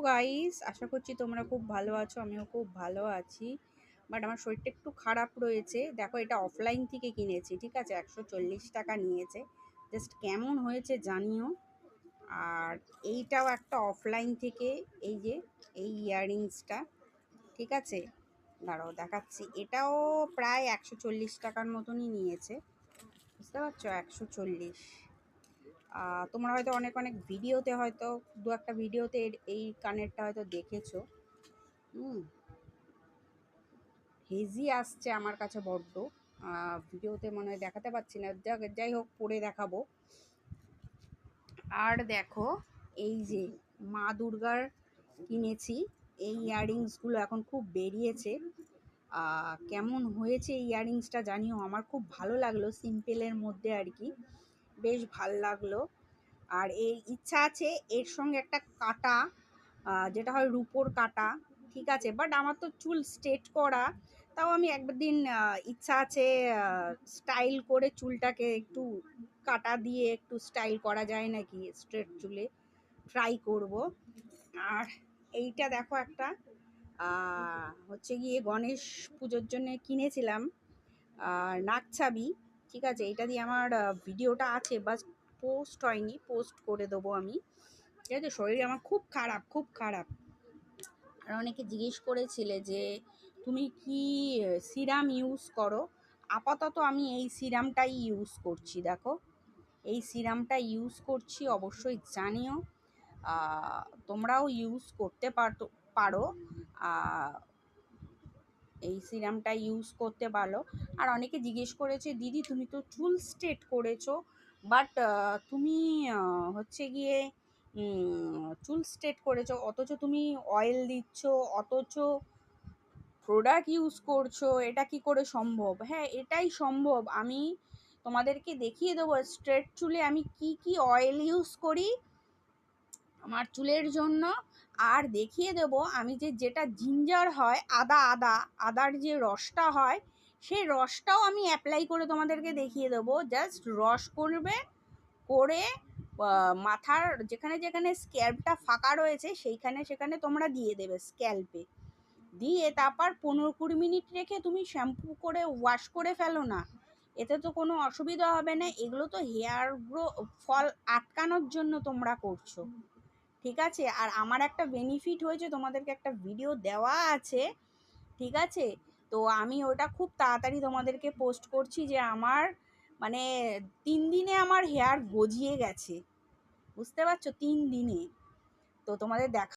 Guys, আশা করছি তোমরা খুব ভালো আছো। আমিও খুব ভালো আছি, বাট আমার শরীরটা একটু খারাপ রয়েছে। দেখো, এটা অফলাইন থেকে কিনেছি, ঠিক আছে? 140 টাকা নিয়েছে। জাস্ট কেমন হয়েছে জানিও। আর এইটাও একটা অফলাইন থেকে, এই যে এই ইয়াররিংসটা, ঠিক আছে? দাঁড়াও দেখাচ্ছি। এটাও প্রায় 140 টাকার মতনই নিয়েছে, বুঝতে পারছো? 140। তোমরা হয়তো অনেক অনেক ভিডিওতে, হয়তো দু একটা ভিডিওতে এই কানেরটা হয়তো দেখেছো। হুম, হেজি আসছে আমার কাছে বড্ড। ভিডিওতে মনে হয় দেখাতে পাচ্ছি না, যাই হোক পরে দেখাবো। আর দেখো, এই যে মা দুর্গার কিনেছি, এই ইয়াররিংসগুলো এখন খুব বেরিয়েছে। কেমন হয়েছে এই ইয়াররিংসটা জানিও। আমার খুব ভালো লাগলো, সিম্পলের মধ্যে আর কি, বেশ ভাল লাগলো। আর এই ইচ্ছা আছে এর সঙ্গে একটা কাটা, যেটা হয় রুপোর কাটা, ঠিক আছে? বাট আমার তো চুল স্ট্রেট করা, তাও আমি একদিন ইচ্ছা আছে স্টাইল করে চুলটাকে একটু কাটা দিয়ে একটু স্টাইল করা যায় নাকি স্ট্রেট চুলে, ট্রাই করব। আর এইটা দেখো, একটা হচ্ছে গিয়ে গণেশ পুজোর জন্য কিনেছিলাম, নাকছাবি, ঠিক আছে? এটা দিয়ে আমার ভিডিওটা আছে, বাস পোস্ট হয়নি, পোস্ট করে দেবো আমি, ঠিক আছে? শরীর আমার খুব খারাপ, খুব খারাপ। আর অনেকে জিজ্ঞেস করেছিলে যে তুমি কি সিরাম ইউজ করো। আপাতত আমি এই সিরামটাই ইউজ করছি। দেখো, এই সিরামটা ইউজ করছি, অবশ্যই জানিও। তোমরাও ইউজ করতে পারো। এই সিরামটা ইউজ করতে পারো। আর অনেকে জিজ্ঞেস করেছে, দিদি তুমি তো চুল স্ট্রেট করেছো, বাট তুমি হচ্ছে গিয়ে চুল স্ট্রেট করেছো, অথচ তুমি অয়েল দিচ্ছ, অথচ প্রোডাক্ট ইউজ করছো, এটা কি করে সম্ভব? হ্যাঁ, এটাই সম্ভব। আমি তোমাদেরকে দেখিয়ে দেবো স্ট্রেট চুলে আমি কি কি অয়েল ইউজ করি আমার চুলের জন্য। আর দেখিয়ে দেব আমি যেটা জিঞ্জার হয়, আদার যে রসটা হয়, সেই রসটাও আমি অ্যাপ্লাই করে তোমাদেরকে দেখিয়ে দেবো। জাস্ট রস করবে, করে মাথার যেখানে যেখানে স্ক্যাল্পটা ফাঁকা রয়েছে সেইখানে সেখানে তোমরা দিয়ে দেবে স্ক্যাল্পে, দিয়ে তারপর 15-20 মিনিট রেখে তুমি শ্যাম্পু করে ওয়াশ করে ফেলো না, এতে তো কোনো অসুবিধা হবে না। এগুলো তো হেয়ার ফল আটকানোর জন্য তোমরা করছো, ঠিক আছে? আর আমার একটা বেনিফিট হয়েছে, তোমাদেরকে একটা ভিডিও দেওয়া আছে, ঠিক আছে? তো আমি ওটা খুব তাড়াতাড়ি তোমাদেরকে পোস্ট করছি, যে আমার মানে 3 দিনে আমার হেয়ার গজিয়ে গেছে, বুঝতে পারছো? 3 দিনে। তো তোমাদের দেখা